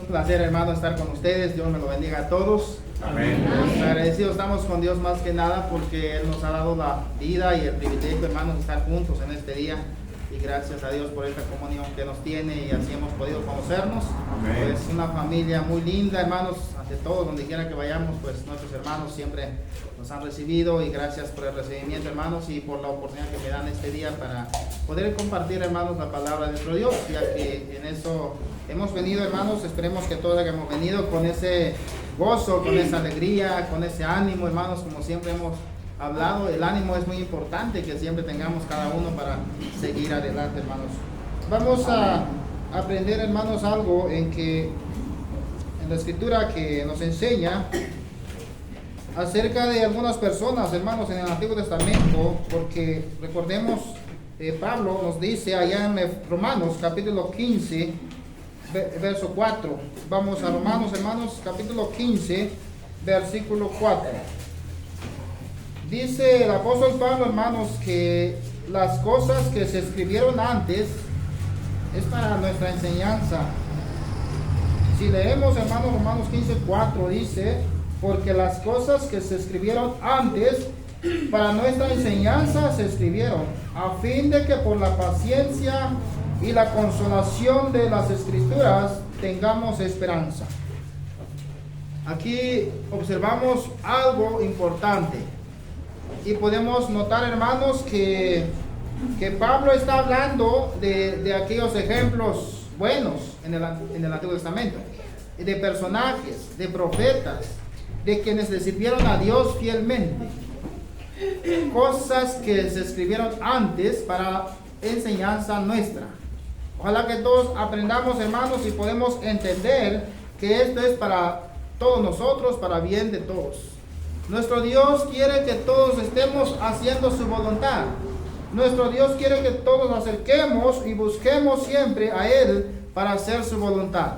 Un placer, hermano, estar con ustedes. Dios me lo bendiga a todos. Amén. Agradecidos estamos con Dios más que nada porque Él nos ha dado la vida y el privilegio, hermanos, de estar juntos en este día. Y gracias a Dios por esta comunión que nos tiene y así hemos podido conocernos. Amén. Es una familia muy linda, hermanos, ante todo, donde quiera que vayamos, pues nuestros hermanos siempre nos han recibido y gracias por el recibimiento, hermanos, y por la oportunidad que me dan este día para poder compartir, hermanos, la palabra de nuestro Dios, ya que en eso hemos venido, hermanos. Esperemos que todos hayamos venido con ese gozo, con esa alegría, con ese ánimo, hermanos, como siempre hemos hablado. El ánimo es muy importante que siempre tengamos cada uno para seguir adelante, hermanos. Vamos a aprender, hermanos, algo en la escritura que nos enseña acerca de algunas personas, hermanos, en el Antiguo Testamento, porque recordemos, Pablo nos dice allá en Romanos capítulo 15, verso 4. Vamos a Romanos, hermanos, capítulo 15, versículo 4. Dice el apóstol Pablo, hermanos, que las cosas que se escribieron antes es para nuestra enseñanza. Si leemos, hermanos, Romanos 15, 4, dice: porque las cosas que se escribieron antes para nuestra enseñanza se escribieron, a fin de que por la paciencia y la consolación de las escrituras tengamos esperanza. Aquí observamos algo importante y podemos notar, hermanos, que Pablo está hablando de aquellos ejemplos buenos en el Antiguo Testamento, de personajes, de profetas, de quienes le sirvieron a Dios fielmente, cosas que se escribieron antes para enseñanza nuestra. Ojalá que todos aprendamos, hermanos, y podemos entender que esto es para todos nosotros, para bien de todos. Nuestro Dios quiere que todos estemos haciendo su voluntad. Nuestro Dios quiere que todos nos acerquemos y busquemos siempre a Él para hacer su voluntad.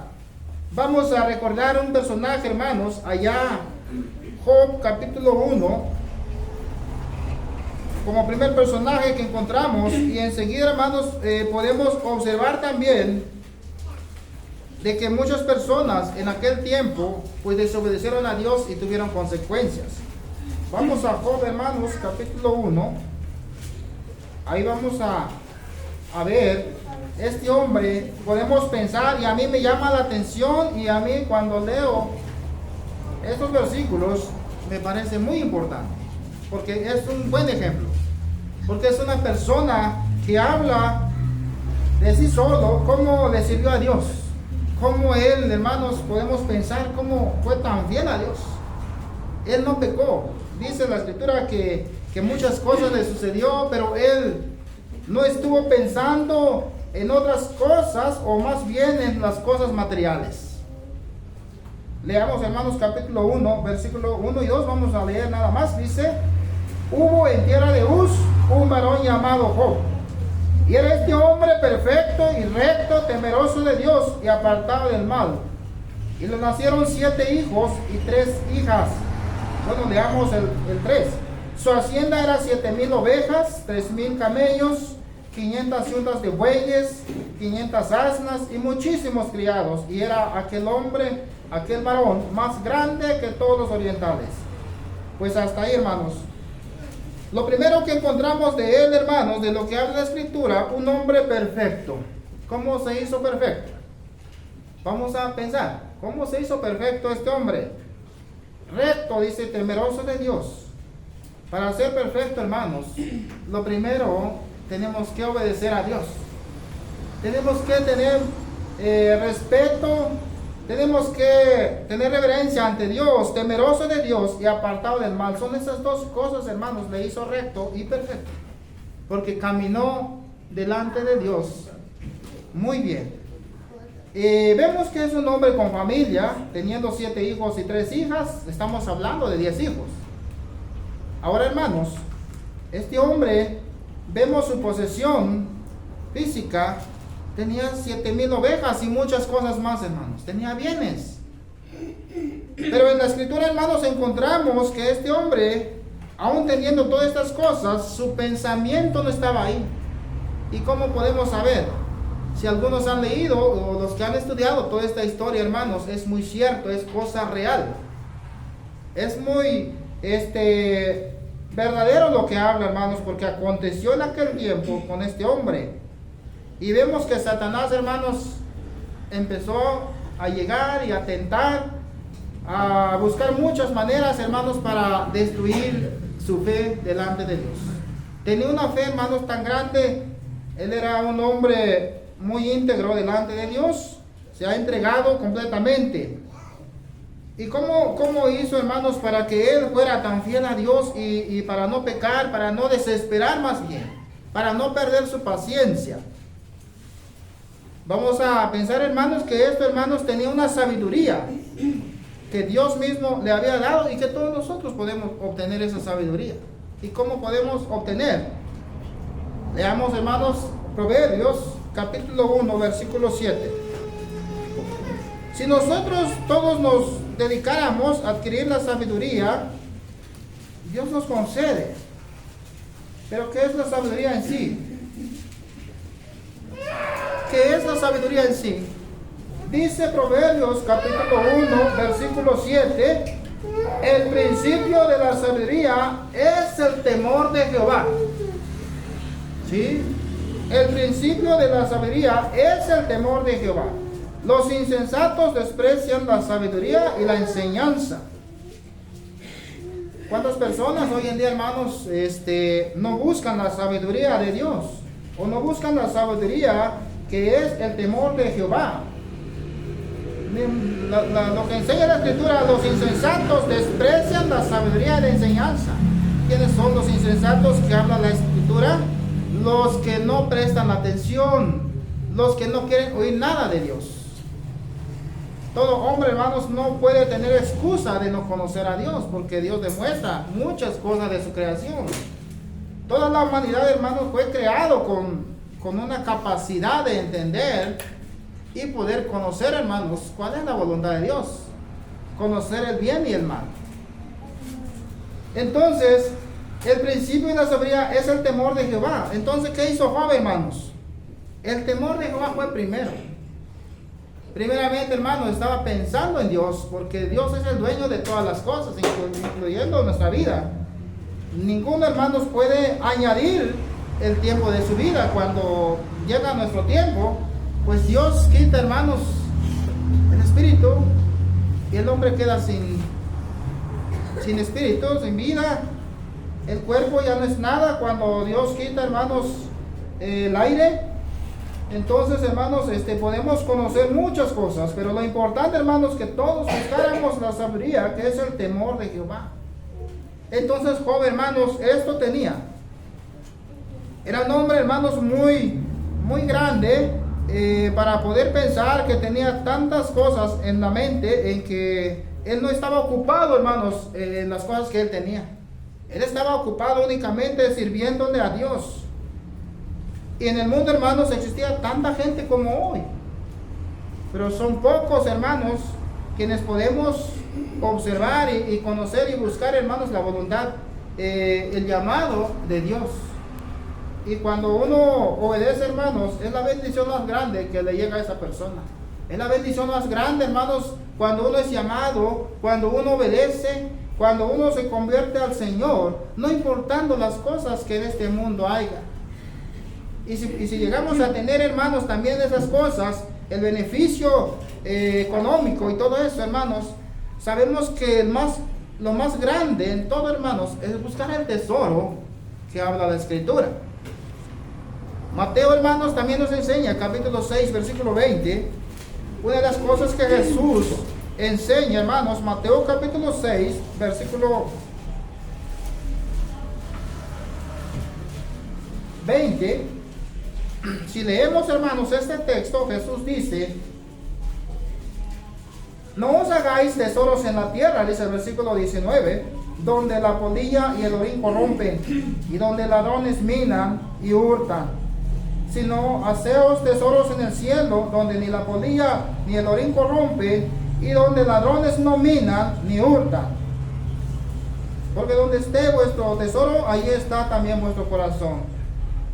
Vamos a recordar un personaje, hermanos, allá, Job capítulo 1, como primer personaje que encontramos, y enseguida, hermanos, podemos observar también de que muchas personas en aquel tiempo pues desobedecieron a Dios y tuvieron consecuencias. Vamos a Job, hermanos, capítulo 1. Ahí vamos a ver este hombre. Podemos pensar, y a mí me llama la atención, y a mí cuando leo estos versículos me parece muy importante, porque es un buen ejemplo, porque es una persona que habla de sí solo, cómo le sirvió a Dios, cómo él, hermanos, podemos pensar cómo fue tan fiel a Dios. Él no pecó. Dice la escritura que muchas cosas le sucedió, pero él no estuvo pensando en otras cosas, o más bien en las cosas materiales. Leamos, hermanos, capítulo 1, versículo 1 y 2, vamos a leer nada más. Dice: hubo en tierra de Uz un varón llamado Job, y era este hombre perfecto y recto, temeroso de Dios y apartado del mal. Y le nacieron 7 hijos y 3 hijas. Bueno, leamos el 3. Su hacienda era 7,000 ovejas, 3,000 camellos, 500 yuntas de bueyes, 500 asnas y muchísimos criados. Y era aquel hombre, aquel varón, más grande que todos los orientales. Pues hasta ahí, hermanos. Lo primero que encontramos de él, hermanos, de lo que habla la escritura, un hombre perfecto. ¿Cómo se hizo perfecto? Vamos a pensar, ¿cómo se hizo perfecto este hombre? Recto, dice, temeroso de Dios. Para ser perfecto, hermanos, lo primero, tenemos que obedecer a Dios. Tenemos que tener respeto, tenemos que tener reverencia ante Dios, temeroso de Dios y apartado del mal. Son esas dos cosas, hermanos, le hizo recto y perfecto, porque caminó delante de Dios muy bien. Vemos que es un hombre con familia, teniendo 7 hijos y 3 hijas. Estamos hablando de 10 hijos. Ahora, hermanos, este hombre, vemos su posesión física. Tenía 7,000 ovejas y muchas cosas más, hermanos. Tenía bienes. Pero en la escritura, hermanos, encontramos que este hombre, aún teniendo todas estas cosas, su pensamiento no estaba ahí. ¿Y cómo podemos saber? Si algunos han leído o los que han estudiado toda esta historia, hermanos, es muy cierto, es cosa real. Es muy verdadero lo que habla, hermanos, porque aconteció en aquel tiempo con este hombre. Y vemos que Satanás, hermanos, empezó a llegar y a tentar, a buscar muchas maneras, hermanos, para destruir su fe delante de Dios. Tenía una fe, hermanos, tan grande. Él era un hombre muy íntegro delante de Dios, se ha entregado completamente. ¿Y cómo hizo, hermanos, para que él fuera tan fiel a Dios y para no pecar, para no desesperar más bien, para no perder su paciencia? Vamos a pensar, hermanos, que esto, hermanos, tenía una sabiduría que Dios mismo le había dado y que todos nosotros podemos obtener esa sabiduría. ¿Y cómo podemos obtener? Leamos, hermanos, Proverbios capítulo 1, versículo 7. Si nosotros todos nos dedicáramos a adquirir la sabiduría, Dios nos concede. Pero ¿qué es la sabiduría en sí? ¿Qué es la sabiduría en sí? Dice Proverbios capítulo 1, versículo 7, el principio de la sabiduría es el temor de Jehová. ¿Sí? El principio de la sabiduría es el temor de Jehová. Los insensatos desprecian la sabiduría y la enseñanza. ¿Cuántas personas hoy en día, hermanos, no buscan la sabiduría de Dios? O no buscan la sabiduría que es el temor de Jehová. Lo que enseña la Escritura, los insensatos desprecian la sabiduría y la enseñanza. ¿Quiénes son los insensatos que habla la Escritura? Los que no prestan atención, los que no quieren oír nada de Dios. Todo hombre, hermanos, no puede tener excusa de no conocer a Dios, porque Dios demuestra muchas cosas de su creación. Toda la humanidad, hermanos, fue creado con una capacidad de entender y poder conocer, hermanos, cuál es la voluntad de Dios, conocer el bien y el mal. Entonces, el principio de la sabiduría es el temor de Jehová. Entonces, ¿qué hizo Job, hermanos? El temor de Jehová fue primero. Primeramente, hermanos, estaba pensando en Dios, porque Dios es el dueño de todas las cosas, incluyendo nuestra vida. Ninguno, hermanos, puede añadir el tiempo de su vida. Cuando llega nuestro tiempo, pues Dios quita, hermanos, el espíritu y el hombre queda sin espíritu, sin vida. El cuerpo ya no es nada cuando Dios quita, hermanos, el aire. Entonces, hermanos, podemos conocer muchas cosas, pero lo importante, hermanos, que todos buscáramos la sabiduría, que es el temor de Jehová. Entonces, Job, hermanos, esto tenía. Era un hombre, hermanos, muy grande para poder pensar que tenía tantas cosas en la mente, en que él no estaba ocupado, hermanos, en las cosas que él tenía. Él estaba ocupado únicamente sirviéndole a Dios. Y en el mundo, hermanos, existía tanta gente como hoy. Pero son pocos, hermanos, quienes podemos observar y conocer y buscar, hermanos, la voluntad, el llamado de Dios. Y cuando uno obedece, hermanos, es la bendición más grande que le llega a esa persona. Es la bendición más grande, hermanos, cuando uno es llamado, cuando uno obedece, cuando uno se convierte al Señor, no importando las cosas que en este mundo haya. Y si llegamos a tener, hermanos, también esas cosas, el beneficio económico y todo eso, hermanos, sabemos que lo más grande en todo, hermanos, es buscar el tesoro que habla la Escritura. Mateo, hermanos, también nos enseña, capítulo 6, versículo 20, una de las cosas que Jesús enseña, hermanos, Mateo capítulo 6, versículo 20. Si leemos, hermanos, este texto, Jesús dice: no os hagáis tesoros en la tierra, dice el versículo 19, donde la polilla y el orín corrompen, y donde ladrones minan y hurtan, sino haceos tesoros en el cielo, donde ni la polilla ni el orín corrompen, y donde ladrones no minan ni hurtan. Porque donde esté vuestro tesoro, ahí está también vuestro corazón.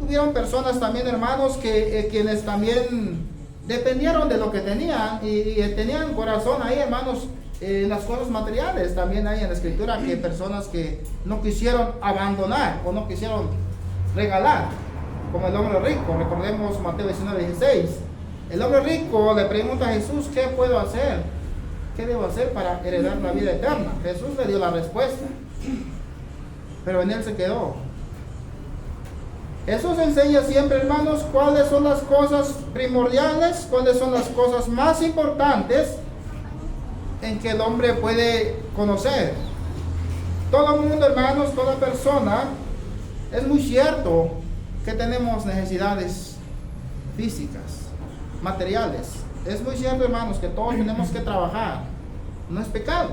Hubieron personas también, hermanos, que quienes también dependieron de lo que tenían y tenían corazón ahí, hermanos, en las cosas materiales. También hay en la escritura que personas que no quisieron abandonar o no quisieron regalar, como el hombre rico. Recordemos Mateo 19:16. El hombre rico le pregunta a Jesús: ¿qué puedo hacer? ¿Qué debo hacer para heredar la vida eterna? Jesús le dio la respuesta, pero en él se quedó. Eso se enseña siempre, hermanos, cuáles son las cosas primordiales, cuáles son las cosas más importantes en que el hombre puede conocer. Todo el mundo, hermanos, toda persona, es muy cierto que tenemos necesidades físicas, materiales. Es muy cierto, hermanos, que todos tenemos que trabajar. No es pecado,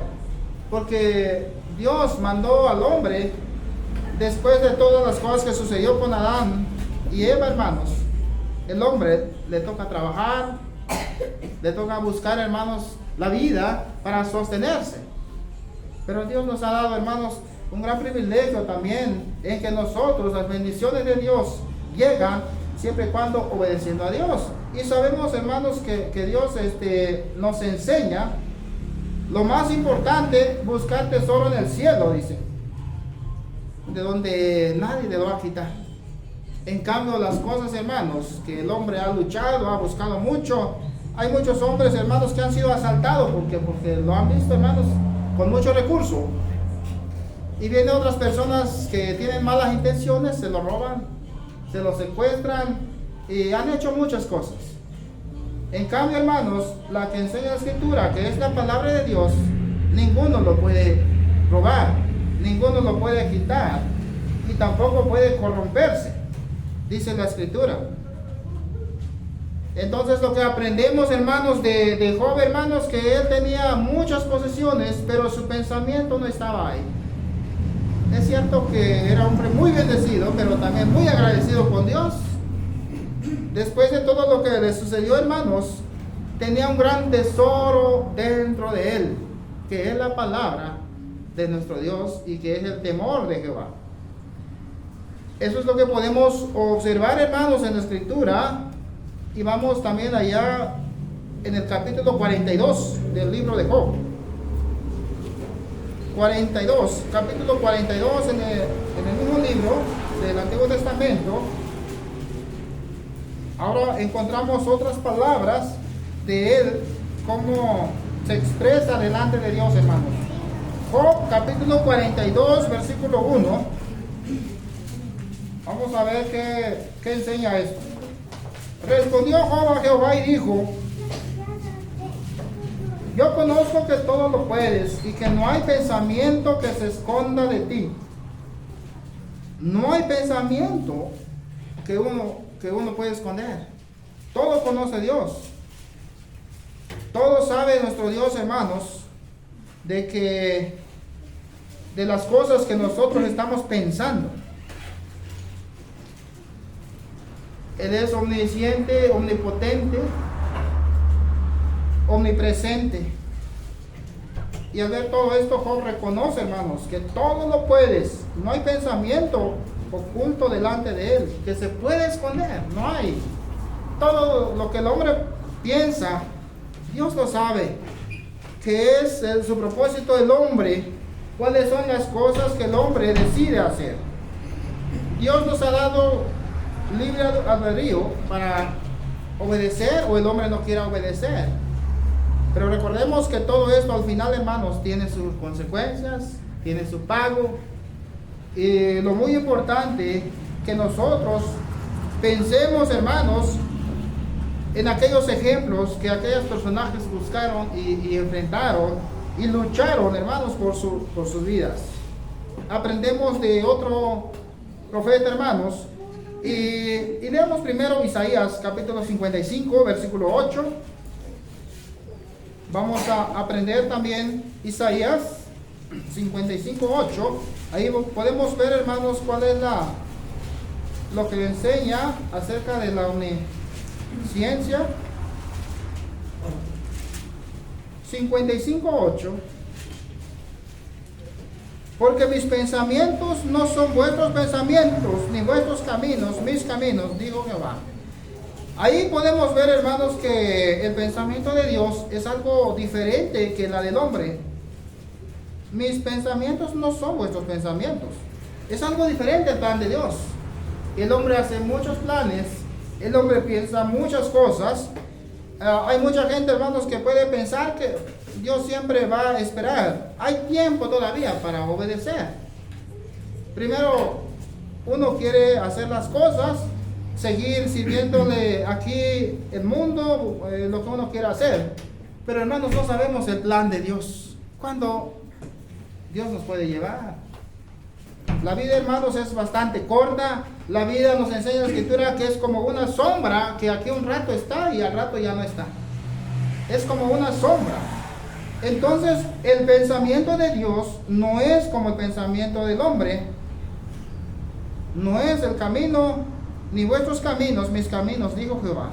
porque Dios mandó al hombre, después de todas las cosas que sucedió con Adán y Eva, hermanos, el hombre le toca trabajar, le toca buscar, hermanos, la vida para sostenerse. Pero Dios nos ha dado, hermanos, un gran privilegio también, en que nosotros, las bendiciones de Dios llegan siempre y cuando obedeciendo a Dios. Y sabemos, hermanos, que Dios nos enseña lo más importante: buscar tesoro en el cielo, dice, de donde nadie le va a quitar. En cambio, las cosas, hermanos, que el hombre ha luchado, ha buscado mucho, hay muchos hombres, hermanos, que han sido asaltados porque lo han visto, hermanos, con mucho recurso. Y vienen otras personas que tienen malas intenciones, se lo roban, se lo secuestran y han hecho muchas cosas. En cambio, hermanos, la que enseña la escritura, que es la palabra de Dios, ninguno lo puede robar, ninguno lo puede quitar y tampoco puede corromperse, dice la escritura. Entonces, lo que aprendemos, hermanos, de Job, hermanos, que él tenía muchas posesiones, pero su pensamiento no estaba ahí. Es cierto que era un hombre muy bendecido, pero también muy agradecido con Dios. Después de todo lo que le sucedió, hermanos, tenía un gran tesoro dentro de él, que es la palabra de nuestro Dios y que es el temor de Jehová. Eso es lo que podemos observar, hermanos, en la escritura. Y vamos también allá en el capítulo 42 del libro de Job. 42, capítulo 42 en el mismo libro del Antiguo Testamento. Ahora encontramos otras palabras de él, cómo se expresa delante de Dios, hermanos. Job, capítulo 42, versículo 1. Vamos a ver qué enseña esto. Respondió Job a Jehová y dijo: yo conozco que todo lo puedes y que no hay pensamiento que se esconda de ti. No hay pensamiento que uno puede esconder. Todo conoce Dios. Todo sabe nuestro Dios, hermanos, de las cosas que nosotros estamos pensando. Él es omnisciente, omnipotente, omnipresente. Y al ver todo esto, Job reconoce, hermanos, que todo lo puedes. No hay pensamiento oculto delante de él que se puede esconder. No hay. Todo lo que el hombre piensa, Dios lo sabe. Que es su propósito del hombre. Cuáles son las cosas que el hombre decide hacer. Dios nos ha dado libre albedrío para obedecer, o el hombre no quiera obedecer. Pero recordemos que todo esto al final, hermanos, tiene sus consecuencias, tiene su pago. Y lo muy importante, que nosotros pensemos, hermanos, en aquellos ejemplos que aquellos personajes buscaron y enfrentaron y lucharon, hermanos, por sus vidas. Aprendemos de otro profeta, hermanos, y leamos primero Isaías capítulo 55, versículo 8. Vamos a aprender también Isaías 55, 8. Ahí podemos ver, hermanos, cuál es lo que enseña acerca de la omnisciencia. 55, 8. Porque mis pensamientos no son vuestros pensamientos, ni vuestros caminos, mis caminos, dijo Jehová. Ahí podemos ver, hermanos, que el pensamiento de Dios es algo diferente que la del hombre. Mis pensamientos no son vuestros pensamientos. Es algo diferente al plan de Dios. El hombre hace muchos planes, el hombre piensa muchas cosas. Hay mucha gente, hermanos, que puede pensar que Dios siempre va a esperar. Hay tiempo todavía para obedecer. Primero, uno quiere hacer las cosas, seguir sirviéndole aquí el mundo, lo que uno quiera hacer. Pero, hermanos, no sabemos el plan de Dios. ¿Cuándo Dios nos puede llevar? La vida, hermanos, es bastante corta. La vida nos enseña la Escritura que es como una sombra que aquí un rato está y al rato ya no está. Es como una sombra. Entonces, el pensamiento de Dios no es como el pensamiento del hombre. No es el camino, ni vuestros caminos, mis caminos, dijo Jehová.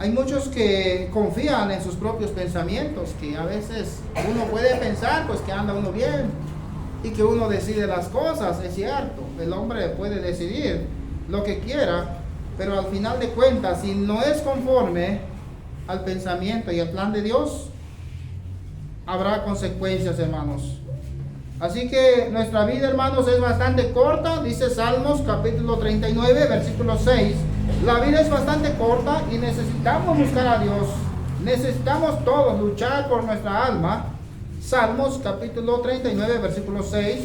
Hay muchos que confían en sus propios pensamientos, que a veces uno puede pensar pues que anda uno bien y que uno decide las cosas. Es cierto, el hombre puede decidir lo que quiera, pero al final de cuentas, si no es conforme al pensamiento y al plan de Dios, habrá consecuencias, hermanos. Así que nuestra vida, hermanos, es bastante corta. Dice Salmos capítulo 39, versículo 6. La vida es bastante corta y necesitamos buscar a Dios. Necesitamos todos luchar por nuestra alma. Salmos capítulo 39, versículo 6.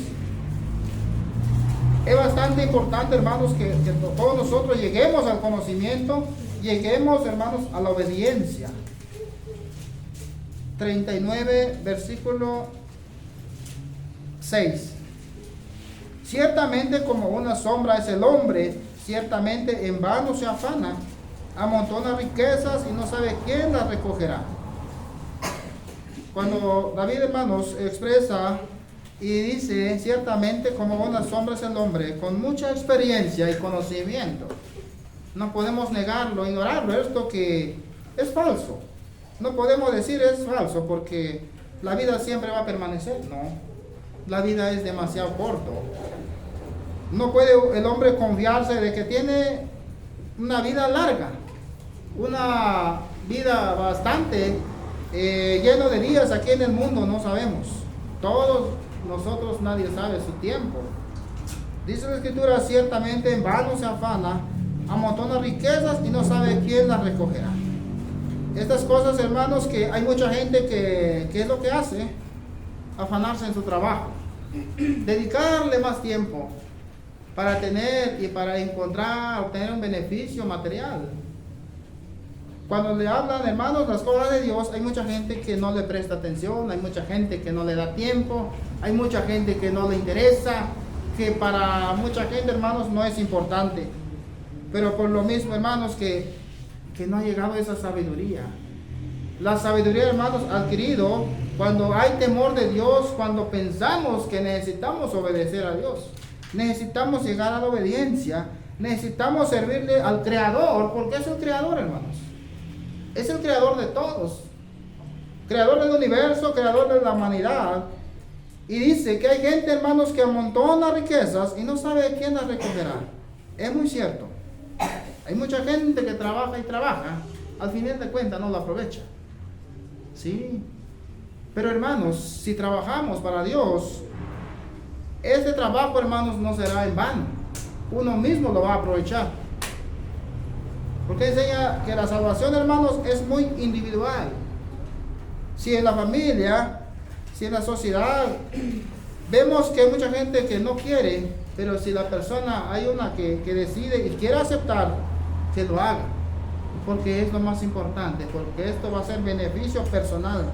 Es bastante importante, hermanos, que todos nosotros lleguemos al conocimiento, lleguemos, hermanos, a la obediencia. 39, versículo 6. Ciertamente como una sombra es el hombre, ciertamente en vano se afana, amontona riquezas y no sabe quién las recogerá. Cuando David, hermanos, expresa y dice, ciertamente como una sombra es el hombre, con mucha experiencia y conocimiento, no podemos negarlo, ignorarlo, esto que es falso. No podemos decir es falso porque la vida siempre va a permanecer, no. La vida es demasiado corto. No puede el hombre confiarse de que tiene una vida larga, una vida bastante lleno de días aquí en el mundo, no sabemos. Todos nosotros, nadie sabe su tiempo. Dice la Escritura, ciertamente en vano se afana, amontona riquezas y no sabe quién las recogerá. Estas cosas, hermanos, que hay mucha gente que es lo que hace, afanarse en su trabajo, dedicarle más tiempo para tener y para obtener un beneficio material. Cuando le hablan, hermanos, las cosas de Dios, hay mucha gente que no le presta atención, hay mucha gente que no le da tiempo, hay mucha gente que no le interesa, que para mucha gente, hermanos, no es importante. Pero por lo mismo, hermanos, que no ha llegado esa sabiduría. La sabiduría, hermanos, adquirido cuando hay temor de Dios, cuando pensamos que necesitamos obedecer a Dios, necesitamos llegar a la obediencia, necesitamos servirle al Creador, porque es el Creador, hermanos. Es el Creador de todos, Creador del universo, Creador de la humanidad. Y dice que hay gente, hermanos, que amontona riquezas y no sabe quién las recogerá. Es muy cierto. Hay mucha gente que trabaja y trabaja, al final de cuentas no la aprovecha. Sí. Pero, hermanos, si trabajamos para Dios, este trabajo, hermanos, no será en vano. Uno mismo lo va a aprovechar. Porque enseña que la salvación, hermanos, es muy individual. Si en la familia, si en la sociedad, vemos que hay mucha gente que no quiere, pero si la persona, hay una que decide y quiere aceptar, que lo haga. Porque es lo más importante, porque esto va a ser beneficio personal.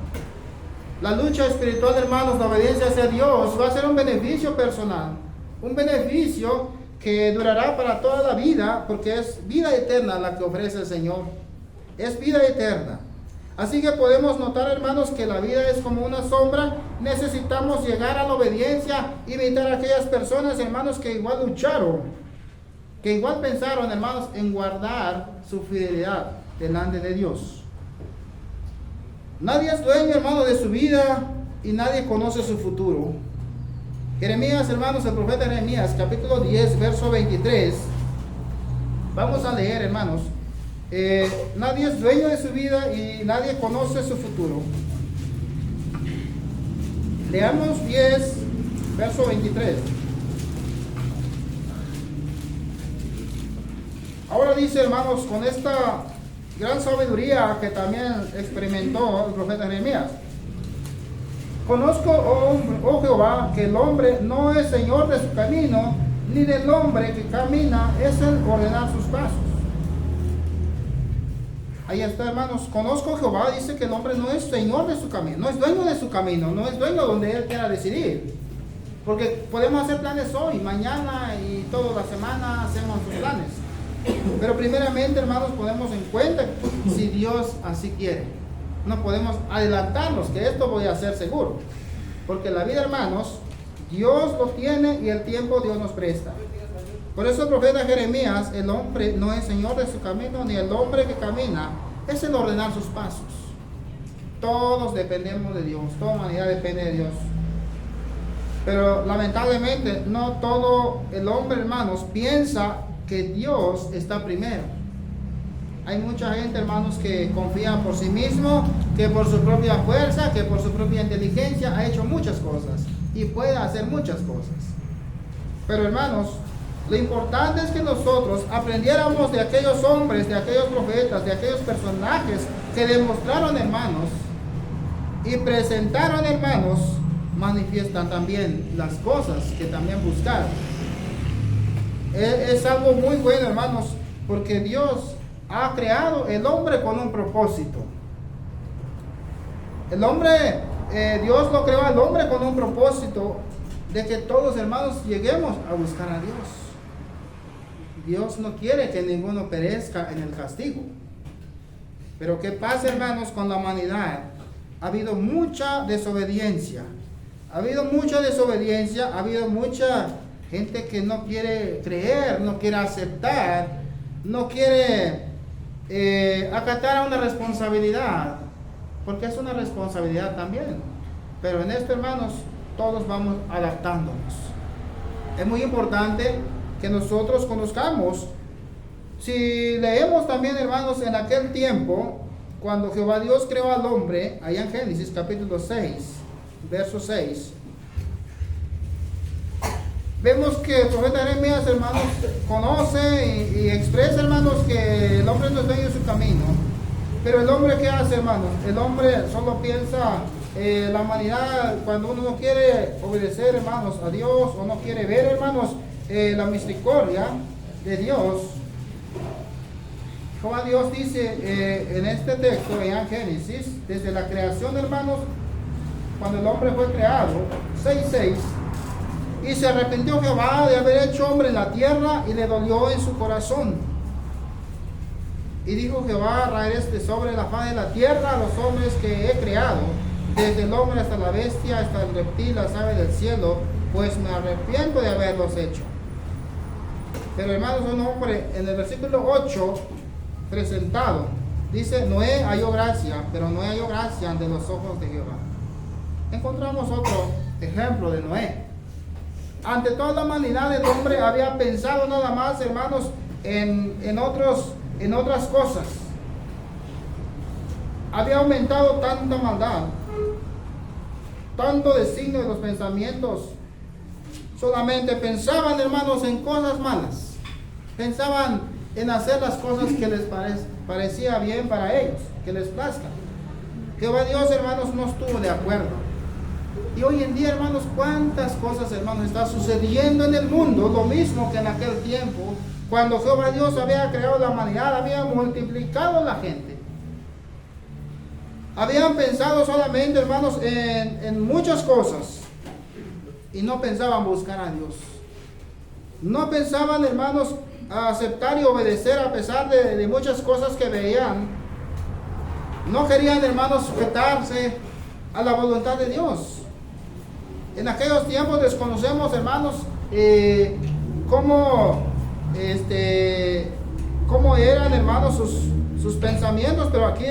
La lucha espiritual, hermanos, la obediencia hacia Dios va a ser un beneficio personal, un beneficio que durará para toda la vida, porque es vida eterna la que ofrece el Señor. Es vida eterna. Así que podemos notar, hermanos, que la vida es como una sombra. Necesitamos llegar a la obediencia, imitar a aquellas personas, hermanos, que igual lucharon, que igual pensaron, hermanos, en guardar su fidelidad delante de Dios. Nadie es dueño, hermano, de su vida y nadie conoce su futuro. Jeremías, hermanos, el profeta Jeremías, capítulo 10, verso 23. Vamos a leer, hermanos. Nadie es dueño de su vida y nadie conoce su futuro. Leamos 10, verso 23. Ahora dice, hermanos, con esta gran sabiduría que también experimentó el profeta Jeremías. Conozco, oh Jehová, que el hombre no es señor de su camino, ni del hombre que camina es el ordenar sus pasos. Ahí está, hermanos. Conozco a Jehová, dice que el hombre no es señor de su camino, no es dueño de su camino, no es dueño donde él quiera decidir. Porque podemos hacer planes hoy, mañana y toda la semana hacemos sus planes. Pero primeramente, hermanos, ponemos en cuenta si Dios así quiere. No podemos adelantarnos que esto voy a hacer seguro. Porque la vida, hermanos, Dios lo tiene y el tiempo Dios nos presta. Por eso el profeta Jeremías, el hombre no es señor de su camino, ni el hombre que camina es el ordenar sus pasos. Todos dependemos de Dios, toda humanidad depende de Dios. Pero lamentablemente no todo el hombre, hermanos, piensa que Dios está primero. Hay mucha gente, hermanos, que confía por sí mismo, que por su propia fuerza, que por su propia inteligencia ha hecho muchas cosas y puede hacer muchas cosas. Pero, hermanos, lo importante es que nosotros aprendiéramos de aquellos hombres, de aquellos profetas, de aquellos personajes que demostraron, hermanos, y presentaron, hermanos, manifiestan también las cosas que también buscaron. Es algo muy bueno, hermanos, porque Dios ha creado el hombre con un propósito. El hombre, Dios lo creó al hombre con un propósito de que todos, hermanos, lleguemos a buscar a Dios. Dios no quiere que ninguno perezca en el castigo. Pero ¿qué pasa, hermanos, con la humanidad? Ha habido mucha desobediencia. Ha habido mucha desobediencia, ha habido mucha gente que no quiere creer, no quiere aceptar, no quiere acatar a una responsabilidad, porque es una responsabilidad también. Pero en esto, hermanos, todos vamos adaptándonos. Es muy importante que nosotros conozcamos. Si leemos también, hermanos, en aquel tiempo, cuando Jehová Dios creó al hombre, allá en Génesis capítulo 6, verso 6, vemos que el profeta Jeremías, hermanos, conoce y expresa, hermanos, que el hombre no es dueño de su camino. Pero el hombre, ¿qué hace, hermanos? El hombre solo piensa, la humanidad, cuando uno no quiere obedecer, hermanos, a Dios, o no quiere ver, hermanos, la misericordia de Dios. Jehová Dios dice en este texto, en Génesis, desde la creación, hermanos, cuando el hombre fue creado, 6:6, y se arrepintió Jehová de haber hecho hombre en la tierra, y le dolió en su corazón. Y dijo Jehová, raeré de sobre la faz de la tierra a los hombres que he creado, desde el hombre hasta la bestia, hasta el reptil, las aves del cielo, pues me arrepiento de haberlos hecho. Pero, hermanos, un hombre, en el versículo 8, presentado, dice, Noé halló gracia, pero Noé halló gracia ante los ojos de Jehová. Encontramos otro ejemplo de Noé. Ante toda la humanidad, el hombre había pensado nada más, hermanos, en otras cosas. Había aumentado tanta maldad, tanto designio de los pensamientos. Solamente pensaban, hermanos, en cosas malas. Pensaban en hacer las cosas que les parecía bien para ellos, que les plazca. Jehová Dios, hermanos, no estuvo de acuerdo. Y hoy en día, hermanos, cuántas cosas, hermanos, está sucediendo en el mundo, lo mismo que en aquel tiempo, cuando Jehová Dios había creado la humanidad, había multiplicado la gente. Habían pensado solamente, hermanos, en muchas cosas, y no pensaban buscar a Dios. No pensaban, hermanos, a aceptar y obedecer a pesar de muchas cosas que veían. No querían, hermanos, sujetarse a la voluntad de Dios. En aquellos tiempos desconocemos, hermanos, cómo eran, hermanos, sus pensamientos, pero aquí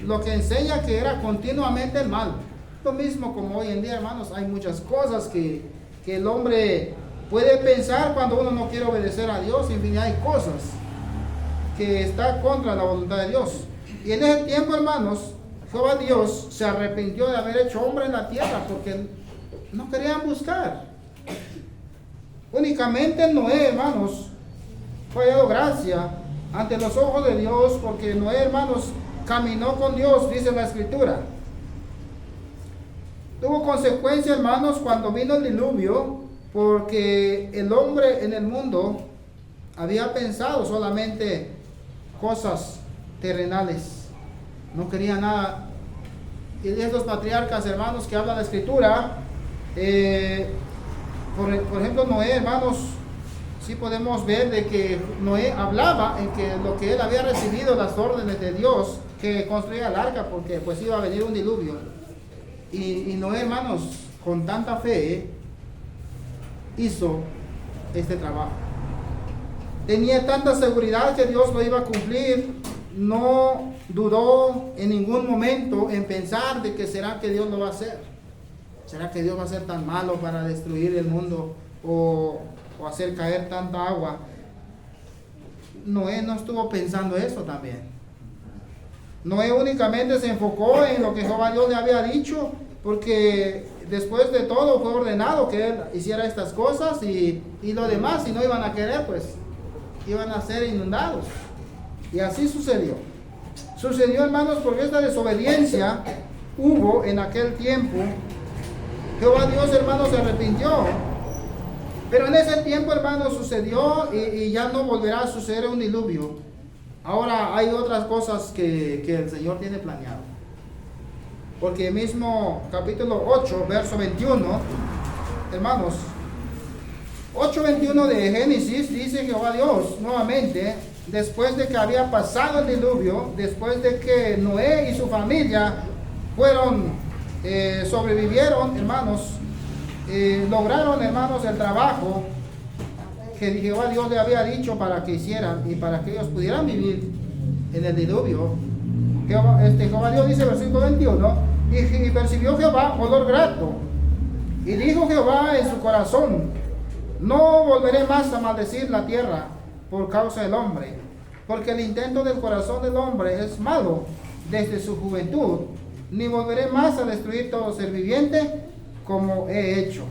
lo que enseña que era continuamente el mal. Lo mismo como hoy en día, hermanos, hay muchas cosas que que el hombre puede pensar cuando uno no quiere obedecer a Dios. En fin, hay cosas que está contra la voluntad de Dios. Y en ese tiempo, hermanos, Jehová Dios se arrepintió de haber hecho hombre en la tierra porque no querían buscar. Únicamente Noé, hermanos, fue hallado gracia ante los ojos de Dios porque Noé, hermanos, caminó con Dios, dice la Escritura. Tuvo consecuencia, hermanos, cuando vino el diluvio, porque el hombre en el mundo había pensado solamente cosas terrenales, no quería nada. Y estos patriarcas, hermanos, que habla la Escritura, por ejemplo, Noé, hermanos, sí podemos ver de que Noé hablaba en que lo que él había recibido, las órdenes de Dios, que construía el arca, porque pues iba a venir un diluvio. Y Noé, hermanos, con tanta fe, hizo este trabajo. Tenía tanta seguridad que Dios lo iba a cumplir. No dudó en ningún momento en pensar de que será que Dios lo va a hacer. ¿Será que Dios va a ser tan malo para destruir el mundo o hacer caer tanta agua? Noé no estuvo pensando eso también. Noé únicamente se enfocó en lo que Jehová Dios le había dicho, porque después de todo fue ordenado que él hiciera estas cosas y lo demás, si no iban a querer, pues iban a ser inundados. Y así sucedió. Sucedió, hermanos, porque esta desobediencia hubo en aquel tiempo. Jehová Dios, hermanos, se arrepintió. Pero en ese tiempo, hermanos, sucedió y ya no volverá a suceder un diluvio. Ahora hay otras cosas que el Señor tiene planeado. Porque mismo capítulo 8, verso 21, hermanos, 8:21 de Génesis, dice Jehová Dios nuevamente, después de que había pasado el diluvio, después de que Noé y su familia sobrevivieron, hermanos, lograron, hermanos, el trabajo que Jehová Dios le había dicho para que hicieran y para que ellos pudieran vivir en el diluvio. Jehová Dios dice, versículo 21, y percibió Jehová olor grato, y dijo Jehová en su corazón, no volveré más a maldecir la tierra por causa del hombre, porque el intento del corazón del hombre es malo desde su juventud, ni volveré más a destruir todo ser viviente como he hecho.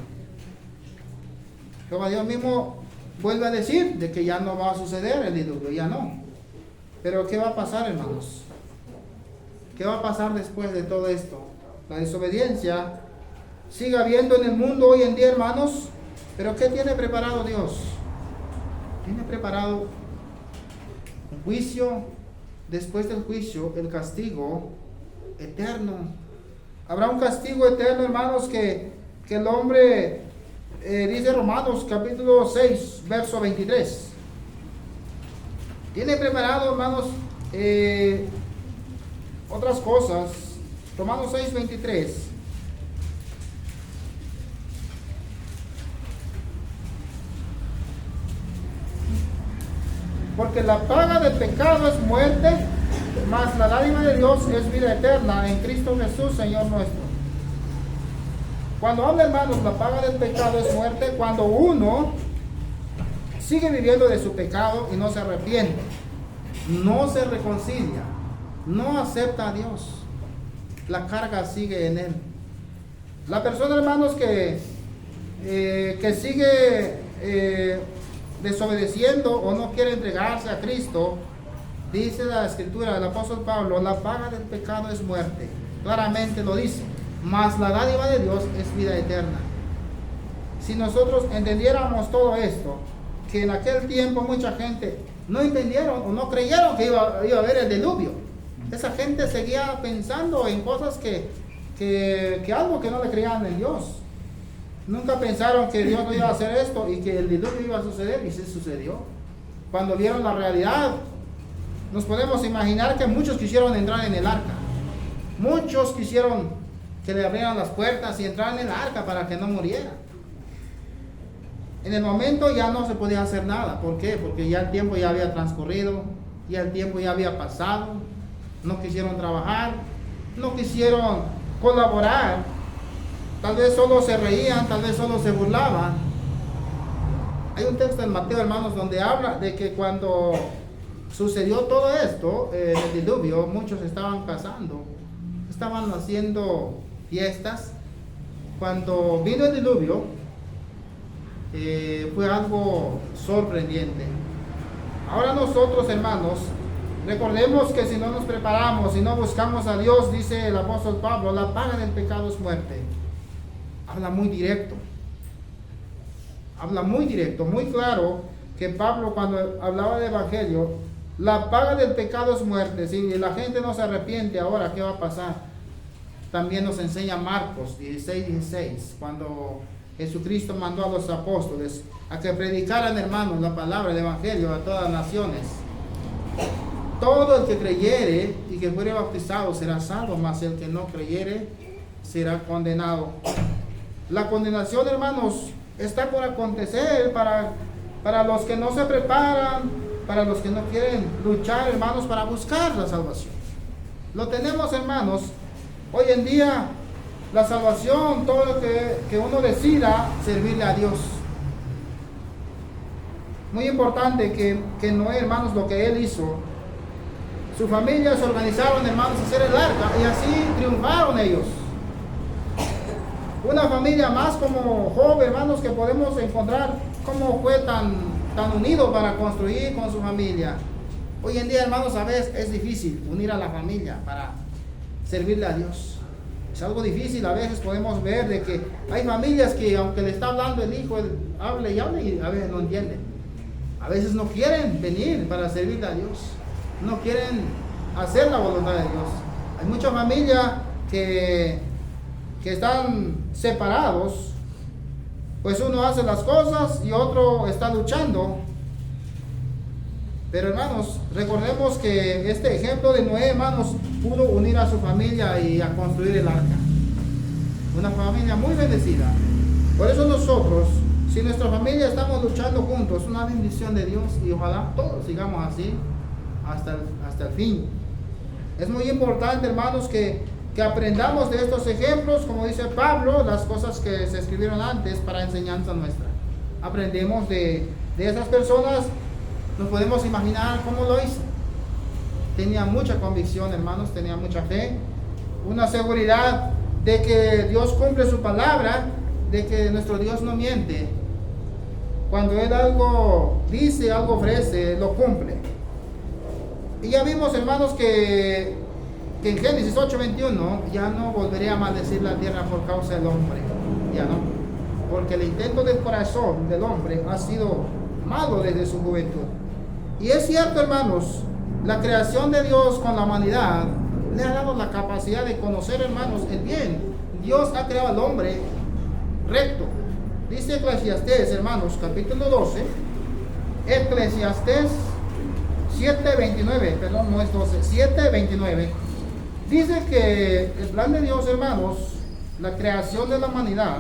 Jehová Dios mismo vuelve a decir de que ya no va a suceder el diluvio, ya no. Pero ¿qué va a pasar, hermanos? ¿Qué va a pasar después de todo esto? La desobediencia sigue habiendo en el mundo hoy en día, hermanos. Pero ¿qué tiene preparado Dios? Tiene preparado un juicio, después del juicio, el castigo eterno. Habrá un castigo eterno, hermanos, que el hombre, dice Romanos capítulo 6, verso 23. Tiene preparado, hermanos, otras cosas. Romanos 6, 23. Porque la paga del pecado es muerte, mas la dádiva de Dios es vida eterna en Cristo Jesús, Señor nuestro. Cuando habla, hermanos, la paga del pecado es muerte, cuando uno sigue viviendo de su pecado y no se arrepiente, no se reconcilia, no acepta a Dios, la carga sigue en él. La persona, hermanos, que sigue desobedeciendo o no quiere entregarse a Cristo, dice la Escritura del apóstol Pablo, la paga del pecado es muerte. Claramente lo dice, mas la dádiva de Dios es vida eterna. Si nosotros entendiéramos todo esto, que en aquel tiempo mucha gente no entendieron o no creyeron que iba a haber el diluvio. Esa gente seguía pensando en cosas que algo que no le creían en Dios. Nunca pensaron que Dios no iba a hacer esto y que el diluvio iba a suceder, y sí sucedió. Cuando vieron la realidad, nos podemos imaginar que muchos quisieron entrar en el arca. Muchos quisieron que le abrieran las puertas y entraran en el arca para que no muriera. En el momento ya no se podía hacer nada. ¿Por qué? Porque ya el tiempo ya había transcurrido, ya el tiempo ya había pasado. No quisieron trabajar, no quisieron colaborar tal vez solo se reían, tal vez solo se burlaban. Hay un texto en Mateo, hermanos, donde habla de que cuando sucedió todo esto, en el diluvio, muchos estaban casando, estaban haciendo fiestas. Cuando vino el diluvio, fue algo sorprendente. Ahora nosotros, hermanos, recordemos que si no nos preparamos, si no buscamos a Dios, dice el apóstol Pablo, la paga del pecado es muerte. Habla muy directo. Habla muy directo, muy claro, que Pablo, cuando hablaba del evangelio, la paga del pecado es muerte. Si la gente no se arrepiente ahora, ¿qué va a pasar? También nos enseña Marcos 16:16, cuando Jesucristo mandó a los apóstoles a que predicaran, hermanos, la palabra del evangelio a todas las naciones. Todo el que creyere y que fuere bautizado será salvo, mas el que no creyere será condenado. La condenación, hermanos, está por acontecer para los que no se preparan, para los que no quieren luchar, hermanos, para buscar la salvación. Lo tenemos, hermanos, hoy en día, la salvación, todo lo que uno decida servirle a Dios. Muy importante que Noé, hermanos, lo que él hizo, su familia se organizaron, hermanos, a hacer el arca, y así triunfaron ellos. Una familia más como Job, hermanos, que podemos encontrar cómo fue tan unido para construir con su familia. Hoy en día, hermanos, a veces es difícil unir a la familia para servirle a Dios. Es algo difícil, a veces podemos ver de que hay familias que aunque le está hablando el hijo, él habla y habla y a veces no entienden. A veces no quieren venir para servirle a Dios. No quieren hacer la voluntad de Dios. Hay muchas familias que están separados, pues uno hace las cosas y otro está luchando. Pero, hermanos, recordemos que este ejemplo de Noé, hermanos, pudo unir a su familia y a construir el arca. Una familia muy bendecida. Por eso nosotros, si nuestra familia estamos luchando juntos, una bendición de Dios, y ojalá todos sigamos así hasta el fin. Es muy importante, hermanos, que aprendamos de estos ejemplos, como dice Pablo, las cosas que se escribieron antes para enseñanza nuestra. Aprendemos de esas personas, nos podemos imaginar cómo lo hizo. Tenía mucha convicción, hermanos, tenía mucha fe, una seguridad de que Dios cumple su palabra, de que nuestro Dios no miente. Cuando Él algo dice, algo ofrece, lo cumple. Y ya vimos, hermanos, que en Génesis 8:21 ya no volveré a maldecir la tierra por causa del hombre. Ya no. Porque el intento del corazón del hombre ha sido malo desde su juventud. Y es cierto, hermanos, la creación de Dios con la humanidad le ha dado la capacidad de conocer, hermanos, el bien. Dios ha creado al hombre recto. Dice Eclesiastés, hermanos, capítulo 12, Eclesiastés 7:29, perdón, no es 12, 7:29. Dice que el plan de Dios, hermanos, la creación de la humanidad,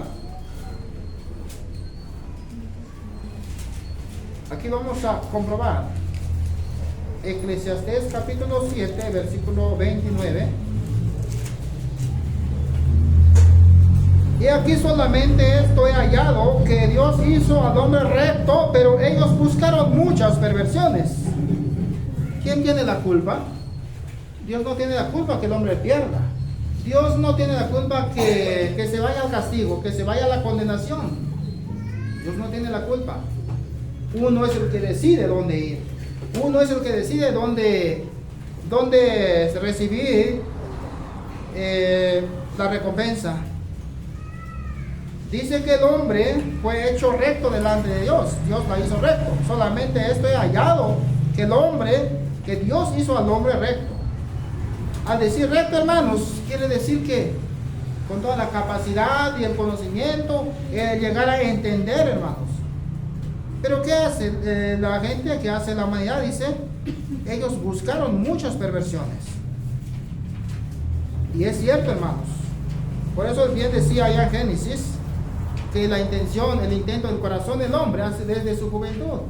aquí vamos a comprobar, Eclesiastés capítulo 7, versículo 29. Y aquí solamente esto he hallado, que Dios hizo al hombre recto, pero ellos buscaron muchas perversiones. ¿Quién tiene la culpa? Dios no tiene la culpa que el hombre pierda. Dios no tiene la culpa que se vaya al castigo, que se vaya a la condenación. Dios no tiene la culpa. Uno es el que decide dónde ir. Uno es el que decide dónde recibir la recompensa. Dice que el hombre fue hecho recto delante de Dios. Dios la hizo recto. Solamente esto he hallado, que Dios hizo al hombre recto. Al decir recto, hermanos, quiere decir que con toda la capacidad y el conocimiento, llegar a entender, hermanos. Pero ¿qué hace la gente que hace la humanidad? Dice, ellos buscaron muchas perversiones. Y es cierto, hermanos. Por eso bien decía allá en Génesis, que la intención, el intento del corazón del hombre hace desde su juventud.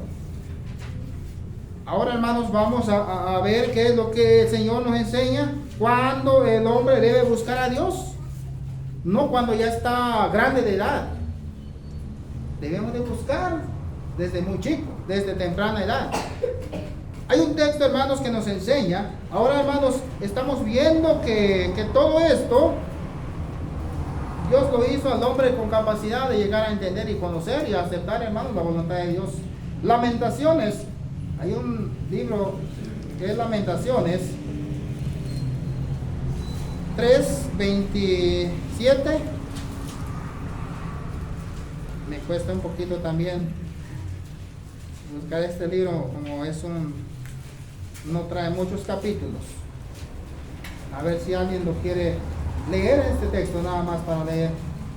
Ahora, hermanos, vamos a ver qué es lo que el Señor nos enseña cuando el hombre debe buscar a Dios. no cuando ya está grande de edad. Debemos de buscar desde muy chico, desde temprana edad. Hay un texto, hermanos, que nos enseña. Ahora, hermanos, estamos viendo que todo esto Dios lo hizo al hombre con capacidad de llegar a entender y conocer y aceptar, hermanos, la voluntad de Dios. Lamentaciones, hay un libro que es Lamentaciones 3:27. Me cuesta un poquito también buscar este libro, como no trae muchos capítulos. A ver si alguien lo quiere leer, este texto nada más para leer.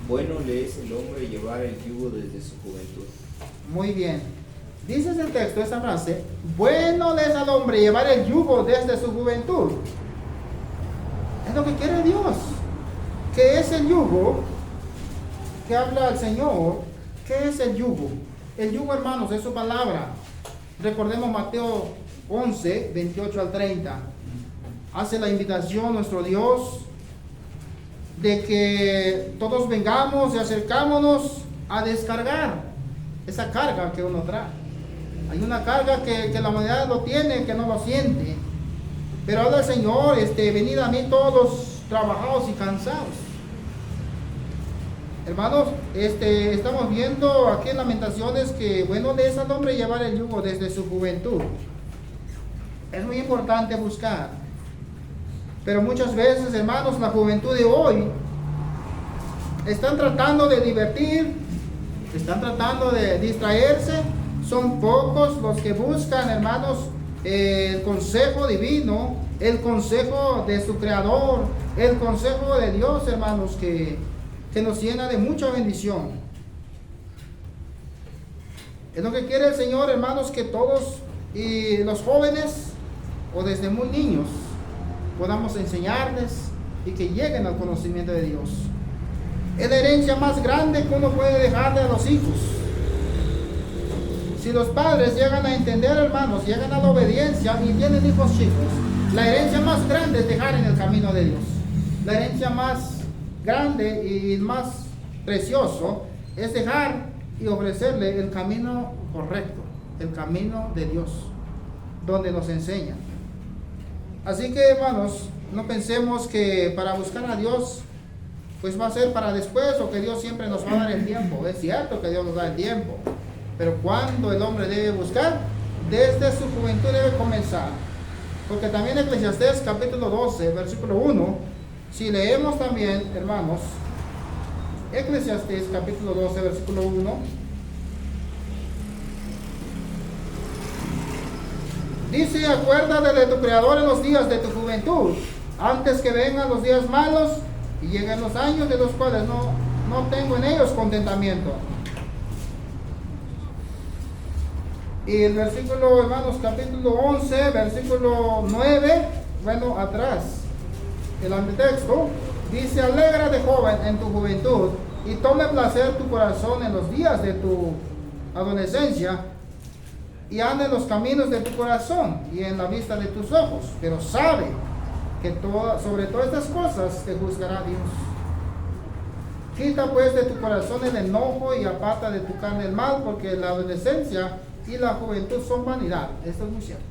Bueno le es el hombre llevar el yugo desde su juventud. Muy bien. Dice el texto, esa frase: bueno le es al hombre llevar el yugo desde su juventud. Es lo que quiere Dios. ¿Qué es el yugo? Que habla el Señor. ¿Qué es el yugo? El yugo, hermanos, es su palabra. Recordemos Mateo 11, 28 al 30. Hace la invitación nuestro Dios de que todos vengamos y acercámonos a descargar esa carga que uno trae. Hay una carga que la humanidad lo tiene, que no lo siente. Pero habla el Señor, venid a mí todos trabajados y cansados. Hermanos, estamos viendo aquí en Lamentaciones que bueno le es al hombre llevar el yugo desde su juventud. Es muy importante buscar. Pero muchas veces, hermanos, la juventud de hoy están tratando de divertir, están tratando de distraerse. Son pocos los que buscan, hermanos, el consejo divino, el consejo de su Creador, el consejo de Dios, hermanos, que nos llena de mucha bendición. Es lo que quiere el Señor, hermanos, que todos y los jóvenes o desde muy niños podamos enseñarles y que lleguen al conocimiento de Dios. Es la herencia más grande que uno puede dejarle a los hijos. Si los padres llegan a entender, hermanos, llegan a la obediencia y tienen hijos chicos, la herencia más grande es dejar en el camino de Dios. La herencia más grande y más precioso es dejar y ofrecerle el camino correcto, el camino de Dios, donde nos enseña. Así que, hermanos, no pensemos que para buscar a Dios pues va a ser para después, o que Dios siempre nos va a dar el tiempo. Es cierto que Dios nos da el tiempo, pero cuando el hombre debe buscar, desde su juventud debe comenzar. Porque también Eclesiastés capítulo 12 versículo 1, si leemos también, hermanos, Eclesiastés capítulo 12 versículo 1, dice: acuérdate de tu Creador en los días de tu juventud, antes que vengan los días malos y lleguen los años de los cuales no tengo en ellos contentamiento. Y el versículo, hermanos, capítulo 11, versículo 9, bueno, atrás, el antitexto, dice: alégrate, joven, en tu juventud, y tome placer tu corazón en los días de tu adolescencia, y anda en los caminos de tu corazón y en la vista de tus ojos, pero sabe que sobre todas estas cosas te juzgará Dios. Quita pues de tu corazón el enojo y aparta de tu carne el mal, porque la adolescencia y la juventud son vanidad. Esto es muy cierto.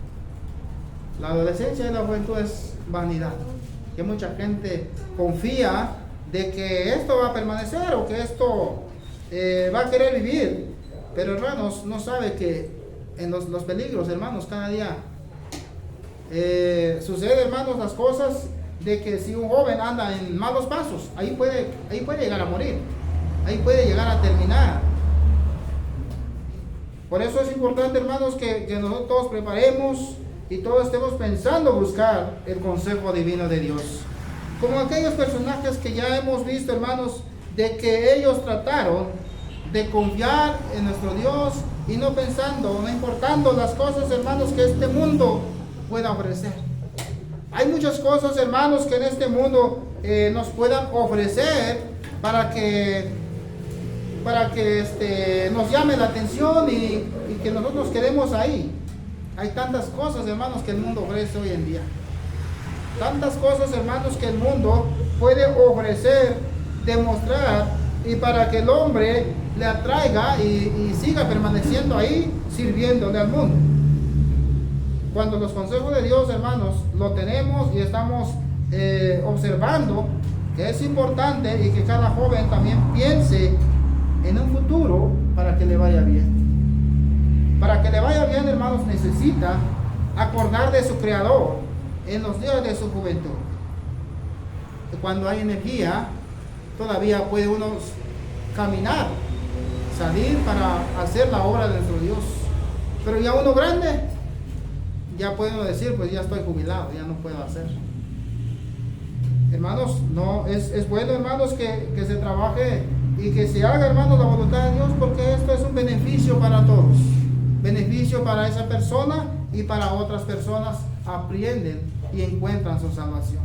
La adolescencia y la juventud es vanidad. Que mucha gente confía de que esto va a permanecer o que esto va a querer vivir. Pero, hermanos, no sabe que en los peligros, hermanos, cada día sucede, hermanos, las cosas de que si un joven anda en malos pasos, ahí puede llegar a morir, ahí puede llegar a terminar. Por eso es importante, hermanos, que nosotros todos preparemos y todos estemos pensando buscar el consejo divino de Dios. Como aquellos personajes que ya hemos visto, hermanos, de que ellos trataron de confiar en nuestro Dios y no pensando, no importando las cosas, hermanos, que este mundo pueda ofrecer. Hay muchas cosas, hermanos, que en este mundo nos puedan ofrecer para que nos llame la atención y que nosotros quedemos ahí. Hay tantas cosas, hermanos, que el mundo ofrece hoy en día. Tantas cosas, hermanos, que el mundo puede ofrecer demostrar y para que el hombre le atraiga y siga permaneciendo ahí sirviéndole al mundo. Cuando los consejos de Dios, hermanos, lo tenemos y estamos observando, que es importante y que cada joven también piense en un futuro para que le vaya bien. Para que le vaya bien, hermanos, necesita acordar de su Creador en los días de su juventud. Cuando hay energía, todavía puede uno caminar, salir para hacer la obra de nuestro Dios. Pero ya uno grande, ya puede uno decir, pues ya estoy jubilado, ya no puedo hacer. Hermanos, no es bueno, hermanos, que se trabaje y que se haga, hermanos, la voluntad de Dios, porque esto es un beneficio para todos. Beneficio para esa persona y para otras personas aprenden y encuentran su salvación.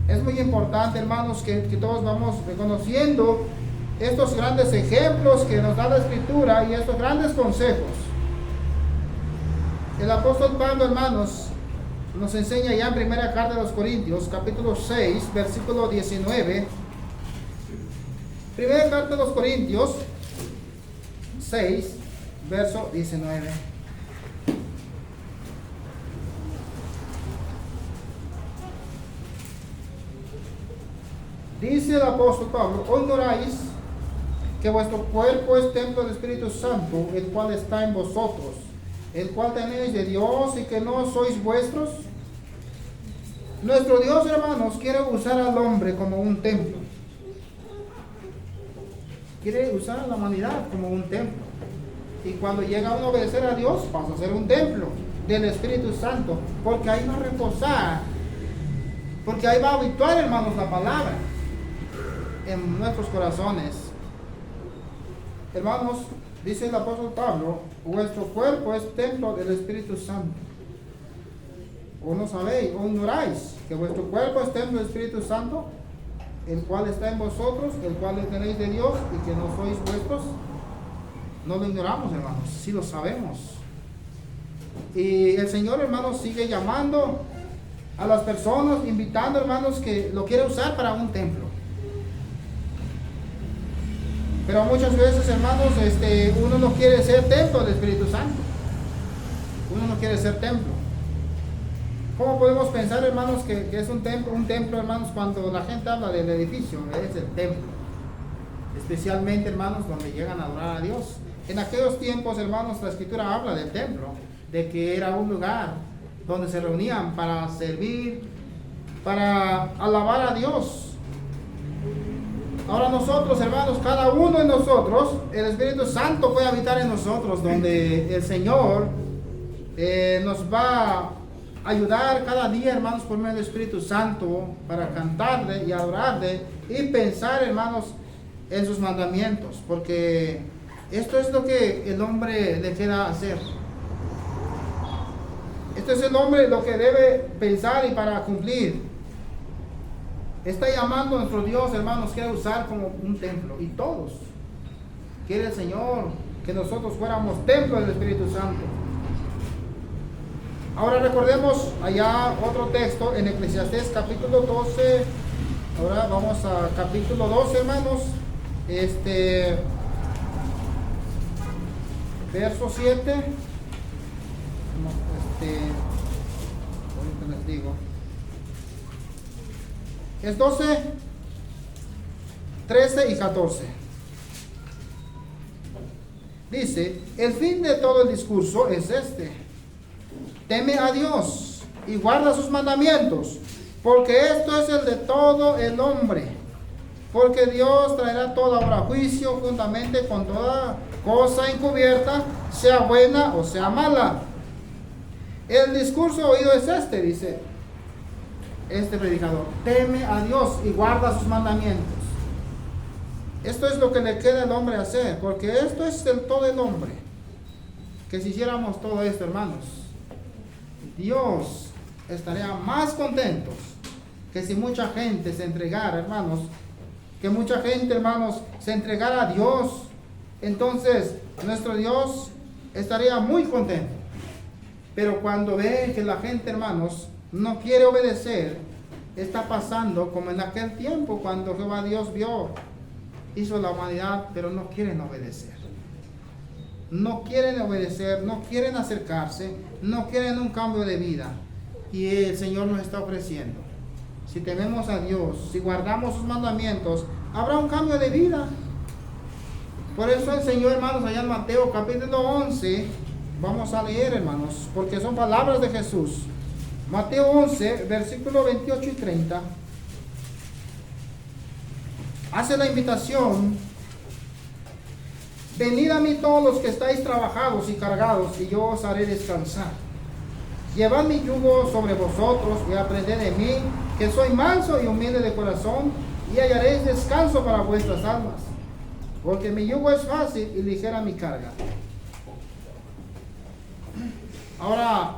Es muy importante, hermanos, que todos vamos reconociendo estos grandes ejemplos que nos da la Escritura y estos grandes consejos. El apóstol Pablo, hermanos, nos enseña ya en primera carta de los Corintios, capítulo 6, versículo 19. Primera carta de los Corintios 6, verso 19. Dice el apóstol Pablo: ¿o ignoráis que vuestro cuerpo es templo del Espíritu Santo, el cual está en vosotros, el cual tenéis de Dios y que no sois vuestros? Nuestro Dios, hermanos, quiere usar al hombre como un templo. Quiere usar a la humanidad como un templo. Y cuando llega uno a obedecer a Dios, pasa a ser un templo del Espíritu Santo, porque ahí va a reposar, porque ahí va a habituar, hermanos, la palabra en nuestros corazones. Hermanos, dice el apóstol Pablo: vuestro cuerpo es templo del Espíritu Santo. ¿O no sabéis, o ignoráis que vuestro cuerpo es templo del Espíritu Santo, el cual está en vosotros, el cual tenéis de Dios y que no sois vuestros? No lo ignoramos, hermanos, sí lo sabemos. Y el Señor, hermanos, sigue llamando a las personas, invitando, hermanos, que lo quiere usar para un templo. Pero muchas veces, hermanos, uno no quiere ser templo del Espíritu Santo. Uno no quiere ser templo. ¿Cómo podemos pensar, hermanos, que es un templo, hermanos, cuando la gente habla del edificio? Es el templo. Especialmente, hermanos, donde llegan a adorar a Dios. En aquellos tiempos, hermanos, la Escritura habla del templo, de que era un lugar donde se reunían para servir, para alabar a Dios. Ahora nosotros, hermanos, cada uno de nosotros, el Espíritu Santo puede habitar en nosotros, donde el Señor nos va a ayudar cada día, hermanos, por medio del Espíritu Santo, para cantarle y adorarle y pensar, hermanos, en sus mandamientos, porque esto es lo que el hombre le queda hacer. Esto es el hombre lo que debe pensar y para cumplir. Está llamando a nuestro Dios, hermanos, quiere usar como un templo. Y todos quiere el Señor que nosotros fuéramos templo del Espíritu Santo. Ahora recordemos allá otro texto en Eclesiastés capítulo 12. Ahora vamos a capítulo 12, hermanos. Verso 7. Ahorita les digo. Es 12, 13 y 14. Dice: el fin de todo el discurso es este: teme a Dios y guarda sus mandamientos, porque esto es el de todo el hombre. Porque Dios traerá toda obra a juicio juntamente con toda cosa encubierta, sea buena o sea mala. El discurso oído es este, dice este predicador: teme a Dios y guarda sus mandamientos. Esto es lo que le queda al hombre hacer, porque esto es el todo el hombre. Que si hiciéramos todo esto, hermanos, Dios estaría más contentos que si mucha gente se entregara, hermanos, que mucha gente, hermanos, se entregara a Dios. Entonces nuestro Dios estaría muy contento. Pero cuando ve que la gente, hermanos, no quiere obedecer, está pasando como en aquel tiempo cuando Jehová Dios hizo la humanidad, pero no quieren obedecer. No quieren obedecer, no quieren acercarse, no quieren un cambio de vida. Y el Señor nos está ofreciendo. Si tememos a Dios, si guardamos sus mandamientos, habrá un cambio de vida. Por eso el Señor, hermanos, allá en Mateo capítulo 11, vamos a leer, hermanos, porque son palabras de Jesús. Mateo 11, versículo 28 y 30. Hace la invitación: venid a mí todos los que estáis trabajados y cargados, y yo os haré descansar. Llevad mi yugo sobre vosotros y aprended de mí, que soy manso y humilde de corazón, y hallaréis descanso para vuestras almas. Porque mi yugo es fácil y ligera mi carga. Ahora,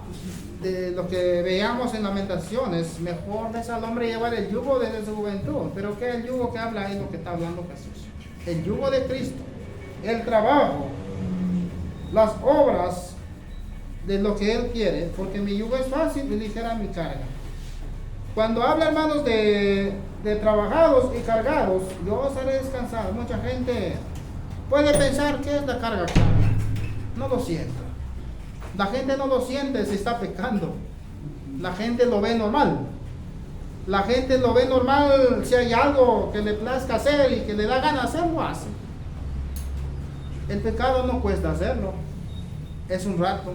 de lo que veamos en Lamentaciones, mejor es al hombre llevar el yugo desde su juventud. Pero ¿qué es el yugo que habla ahí? Lo que está hablando Jesús. El yugo de Cristo, el trabajo, las obras de lo que Él quiere, porque mi yugo es fácil y ligera mi carga. Cuando habla, hermanos, de trabajados y cargados, yo os haré descansar. Mucha gente puede pensar, ¿qué es la carga? No lo siento. La gente no lo siente si está pecando. La gente lo ve normal. La gente lo ve normal si hay algo que le plazca hacer y que le da ganas de hacerlo, hace. El pecado no cuesta hacerlo. Es un rato.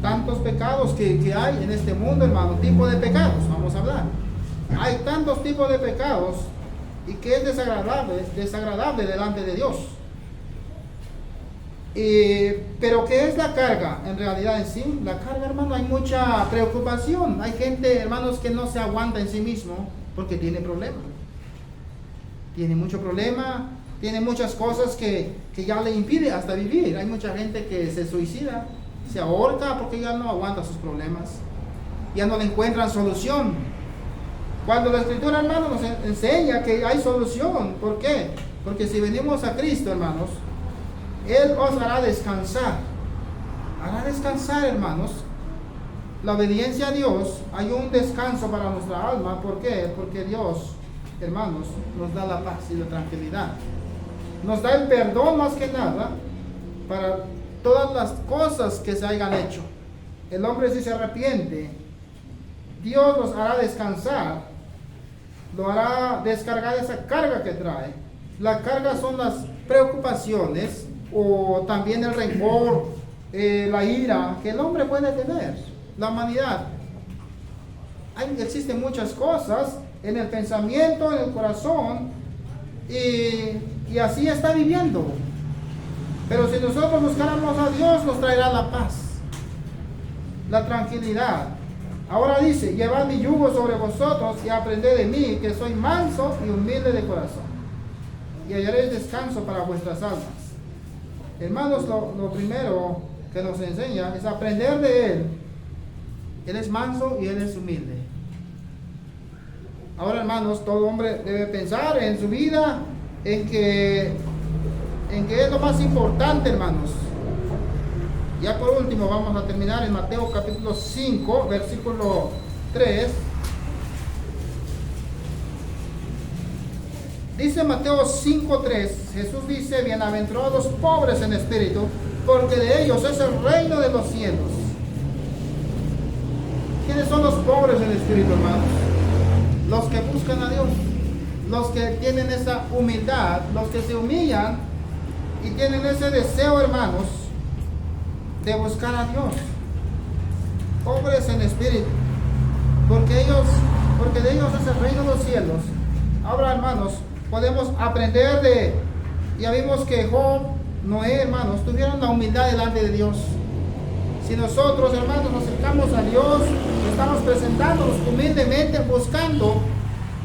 Tantos pecados que hay en este mundo, hermano, tipo de pecados, vamos a hablar. Hay tantos tipos de pecados y que es desagradable delante de Dios. Pero ¿qué es la carga? En realidad en sí, la carga, hermano, hay mucha preocupación. Hay gente, hermanos, que no se aguanta en sí mismo porque tiene problemas. Tiene mucho problema, tiene muchas cosas que ya le impide hasta vivir. Hay mucha gente que se suicida, se ahorca porque ya no aguanta sus problemas. Ya no le encuentran solución. Cuando la Escritura, hermano, nos enseña que hay solución. ¿Por qué? Porque si venimos a Cristo, hermanos, Él os hará descansar. Hará descansar, hermanos. La obediencia a Dios, hay un descanso para nuestra alma. ¿Por qué? Porque Dios, hermanos, nos da la paz y la tranquilidad. Nos da el perdón más que nada para todas las cosas que se hayan hecho. El hombre, si se arrepiente, Dios los hará descansar. Lo hará descargar esa carga que trae. La carga son las preocupaciones o también el rencor, la ira que el hombre puede tener. La humanidad. Existen muchas cosas en el pensamiento, en el corazón, y así está viviendo. Pero si nosotros buscáramos a Dios, nos traerá la paz, la tranquilidad. Ahora dice: llevad mi yugo sobre vosotros y aprended de mí, que soy manso y humilde de corazón, y hallaréis descanso para vuestras almas. Hermanos, lo primero que nos enseña es aprender de Él. Él es manso y Él es humilde. Ahora, hermanos, todo hombre debe pensar en su vida en que es lo más importante, hermanos. Ya por último vamos a terminar en Mateo capítulo 5, versículo 3. Dice Mateo 5:3, Jesús dice: bienaventurados los pobres en espíritu, porque de ellos es el reino de los cielos. ¿Quiénes son los pobres en espíritu, hermanos? Los que buscan a Dios, los que tienen esa humildad, los que se humillan y tienen ese deseo, hermanos, de buscar a Dios. Pobres en espíritu, porque de ellos es el reino de los cielos. Ahora, hermanos, podemos aprender ya vimos que Job, Noé, hermanos, tuvieron la humildad delante de Dios. Si nosotros, hermanos, nos acercamos a Dios, estamos presentándonos humildemente, buscando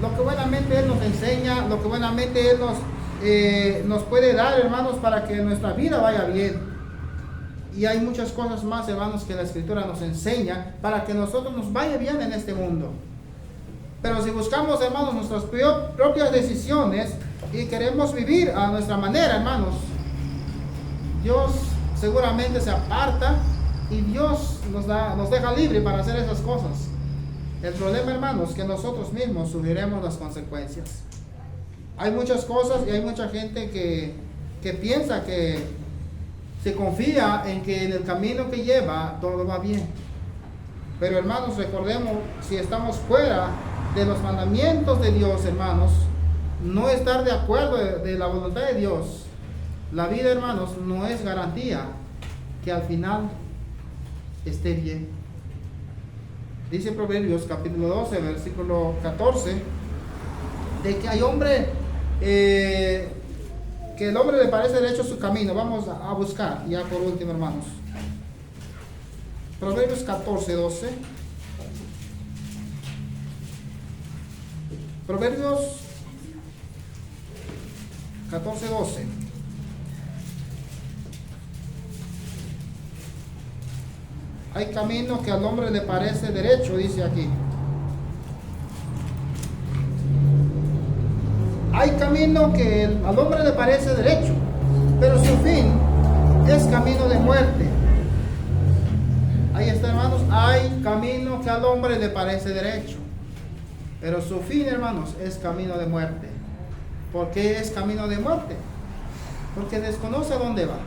lo que buenamente Él nos enseña, lo que buenamente Él nos puede dar, hermanos, para que nuestra vida vaya bien. Y hay muchas cosas más, hermanos, que la Escritura nos enseña para que nosotros nos vaya bien en este mundo. Pero si buscamos, hermanos, nuestras propias decisiones y queremos vivir a nuestra manera, hermanos, Dios seguramente se aparta y Dios nos deja libre para hacer esas cosas. El problema, hermanos, es que nosotros mismos sufriremos las consecuencias. Hay muchas cosas y hay mucha gente que piensa que se confía en que en el camino que lleva todo va bien. Pero hermanos, recordemos, si estamos fuera de los mandamientos de Dios, hermanos, no estar de acuerdo de la voluntad de Dios, la vida, hermanos, no es garantía que al final esté bien. Dice Proverbios capítulo 12, versículo 14, de que hay hombre, que el hombre le parece derecho su camino. Vamos a buscar, ya por último, hermanos. Proverbios 14, 12. Proverbios 14, 12. Hay camino que al hombre le parece derecho, dice aquí. Hay camino que al hombre le parece derecho, pero su fin es camino de muerte. Ahí está, hermanos. Hay camino que al hombre le parece derecho, pero su fin, hermanos, es camino de muerte. ¿Por qué es camino de muerte? Porque desconoce a dónde va.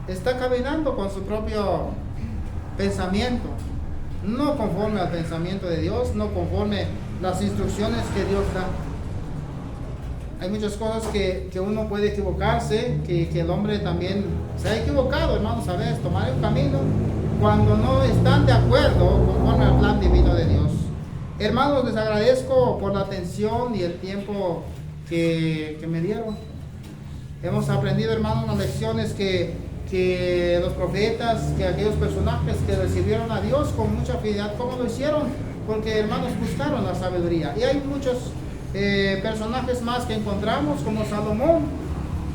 Está caminando con su propio pensamiento, no conforme al pensamiento de Dios, no conforme las instrucciones que Dios da. Hay muchas cosas que uno puede equivocarse, que el hombre también se ha equivocado, hermanos, a veces tomar un camino cuando no están de acuerdo conforme al plan divino de Dios. Hermanos, les agradezco por la atención y el tiempo que me dieron. Hemos aprendido, hermanos, las lecciones que los profetas, que aquellos personajes que recibieron a Dios con mucha fidelidad, ¿cómo lo hicieron? Porque, hermanos, buscaron la sabiduría. Y hay muchos personajes más que encontramos, como Salomón.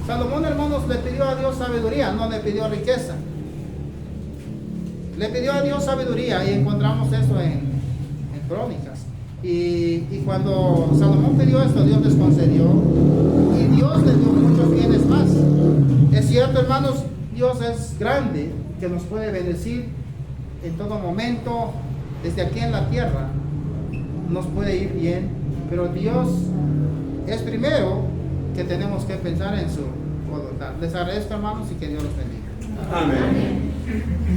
Salomón, hermanos, le pidió a Dios sabiduría, no le pidió riqueza. Le pidió a Dios sabiduría y encontramos eso en Crónicas. Y cuando Salomón pidió esto, Dios les concedió y Dios le dio muchos bienes más. Es cierto, hermanos, Dios es grande, que nos puede bendecir en todo momento, desde aquí en la tierra, nos puede ir bien, pero Dios es primero que tenemos que pensar en su voluntad. Les agradezco, hermanos, y que Dios los bendiga. Amén.